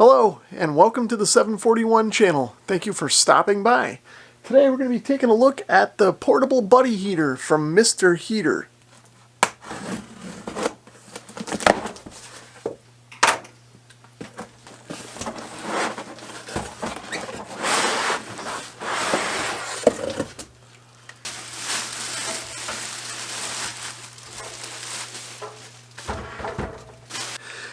Hello and welcome to the 741 channel. Thank you for stopping by. Today we're going to be taking a look at the portable buddy heater from Mrheater.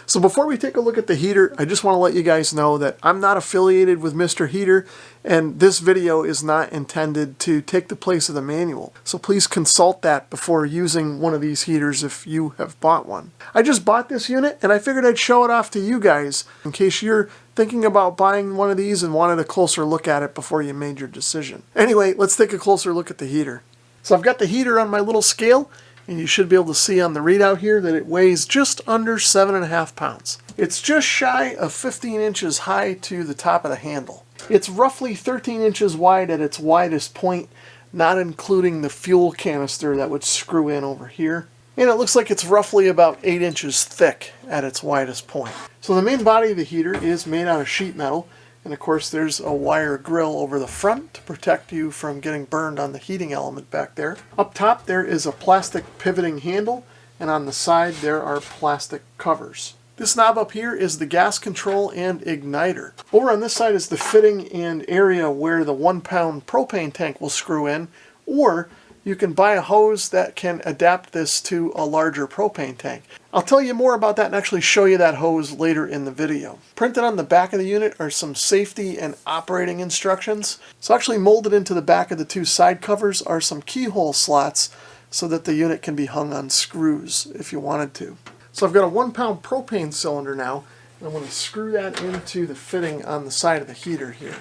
So before we take a look at the heater, I just want to let you guys know that I'm not affiliated with Mrheater, and this video is not intended to take the place of the manual. So please consult that before using one of these heaters if you have bought one. I just bought this unit and I figured I'd show it off to you guys in case you're thinking about buying one of these and wanted a closer look at it before you made your decision. Anyway, let's take a closer look at the heater. So I've got the heater on my little scale, and you should be able to see on the readout here that it weighs just under 7.5 pounds. It's just shy of 15 inches high to the top of the handle. It's roughly 13 inches wide at its widest point, not including the fuel canister that would screw in over here. And it looks like it's roughly about 8 inches thick at its widest point. So the main body of the heater is made out of sheet metal. And of course there's a wire grill over the front to protect you from getting burned on the heating element back there. Up top there is a plastic pivoting handle, and on the side there are plastic covers. This knob up here is the gas control and igniter. Over on this side is the fitting and area where the 1-pound propane tank will screw in, or you can buy a hose that can adapt this to a larger propane tank. I'll tell you more about that and actually show you that hose later in the video. Printed on the back of the unit are some safety and operating instructions. So actually molded into the back of the two side covers are some keyhole slots so that the unit can be hung on screws if you wanted to. So I've got a 1-pound propane cylinder now, and I'm going to screw that into the fitting on the side of the heater here.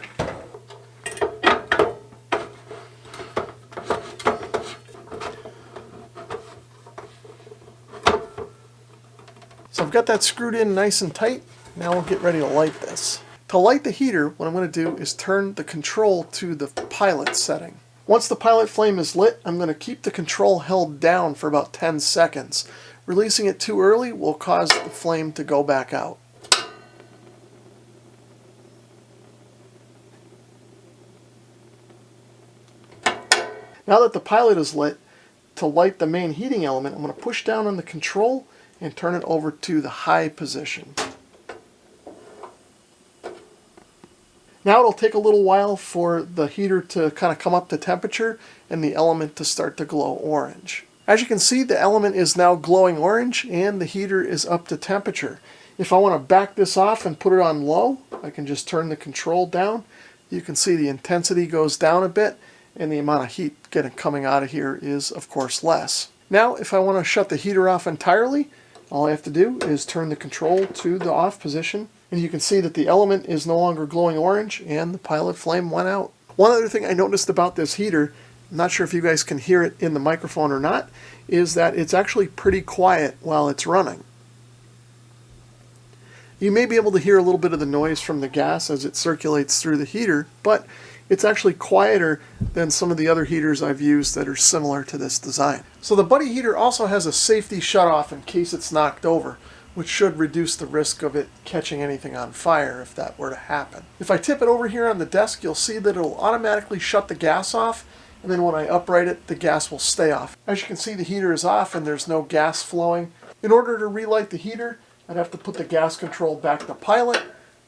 So I've got that screwed in nice and tight. Now we'll get ready to light this. To light the heater, what I'm going to do is turn the control to the pilot setting. Once the pilot flame is lit, I'm going to keep the control held down for about 10 seconds. Releasing it too early will cause the flame to go back out. Now that the pilot is lit, to light the main heating element, I'm going to push down on the control and turn it over to the high position. Now it'll take a little while for the heater to kind of come up to temperature and the element to start to glow orange. As you can see, the element is now glowing orange and the heater is up to temperature. If I want to back this off and put it on low, I can just turn the control down. You can see the intensity goes down a bit and the amount of heat coming out of here is of course less. Now if I want to shut the heater off entirely, all I have to do is turn the control to the off position, and you can see that the element is no longer glowing orange and the pilot flame went out. One other thing I noticed about this heater, I'm not sure if you guys can hear it in the microphone or not, is that it's actually pretty quiet while it's running. You may be able to hear a little bit of the noise from the gas as it circulates through the heater, but it's actually quieter than some of the other heaters I've used that are similar to this design. So the buddy heater also has a safety shutoff in case it's knocked over, which should reduce the risk of it catching anything on fire if that were to happen. If I tip it over here on the desk, you'll see that it'll automatically shut the gas off, and then when I upright it, the gas will stay off. As you can see, the heater is off and there's no gas flowing. In order to relight the heater, I'd have to put the gas control back to pilot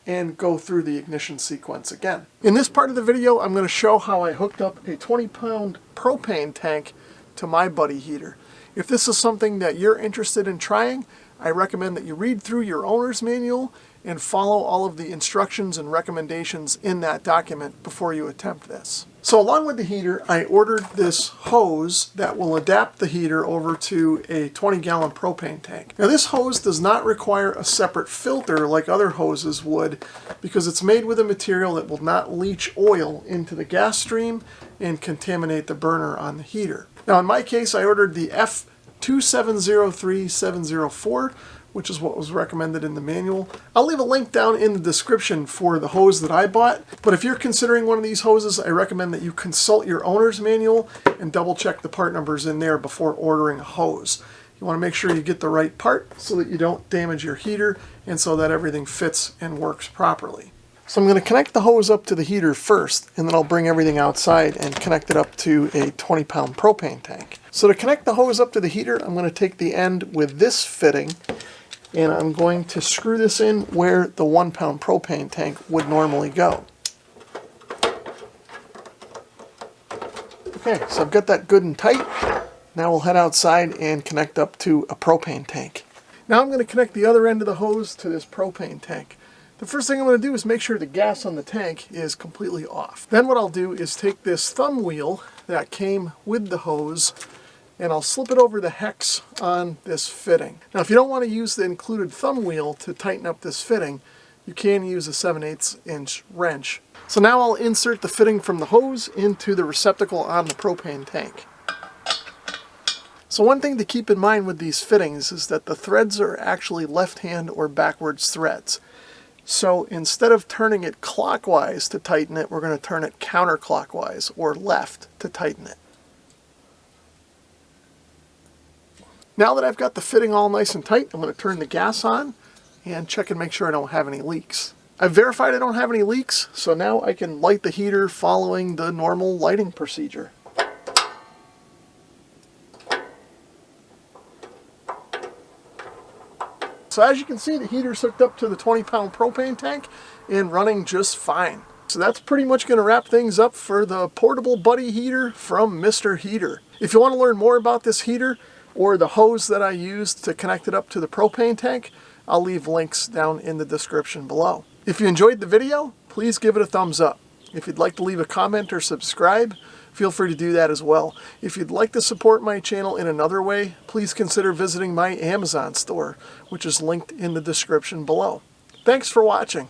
and go through the ignition sequence again. In this part of the video, I'm going to show how I hooked up a 20-pound propane tank to my buddy heater. If this is something that you're interested in trying, I recommend that you read through your owner's manual and follow all of the instructions and recommendations in that document before you attempt this. So along with the heater, I ordered this hose that will adapt the heater over to a 20-gallon propane tank. Now this hose does not require a separate filter like other hoses would, because it's made with a material that will not leach oil into the gas stream and contaminate the burner on the heater. Now in my case, I ordered the F2703704, which is what was recommended in the manual. I'll leave a link down in the description for the hose that I bought, but if you're considering one of these hoses, I recommend that you consult your owner's manual and double check the part numbers in there before ordering a hose. You want to make sure you get the right part so that you don't damage your heater and so that everything fits and works properly. So I'm going to connect the hose up to the heater first, and then I'll bring everything outside and connect it up to a 20-pound propane tank. So to connect the hose up to the heater, I'm going to take the end with this fitting, and I'm going to screw this in where the 1-pound propane tank would normally go. Okay, so I've got that good and tight. Now we'll head outside and connect up to a propane tank. Now I'm going to connect the other end of the hose to this propane tank. The first thing I'm going to do is make sure the gas on the tank is completely off. Then what I'll do is take this thumb wheel that came with the hose and I'll slip it over the hex on this fitting. Now if you don't want to use the included thumb wheel to tighten up this fitting, you can use a 7/8 inch wrench. So now I'll insert the fitting from the hose into the receptacle on the propane tank. So one thing to keep in mind with these fittings is that the threads are actually left-hand or backwards threads. So instead of turning it clockwise to tighten it, we're going to turn it counterclockwise or left to tighten it. Now that I've got the fitting all nice and tight, I'm going to turn the gas on and check and make sure I don't have any leaks. I've verified I don't have any leaks, so now I can light the heater following the normal lighting procedure. So as you can see, the heater's hooked up to the 20-pound propane tank and running just fine. So that's pretty much going to wrap things up for the portable buddy heater from Mr. Heater. If you want to learn more about this heater or the hose that I used to connect it up to the propane tank, I'll leave links down in the description below. If you enjoyed the video, please give it a thumbs up. If you'd like to leave a comment or subscribe, feel free to do that as well. If you'd like to support my channel in another way, please consider visiting my Amazon store, which is linked in the description below. Thanks for watching.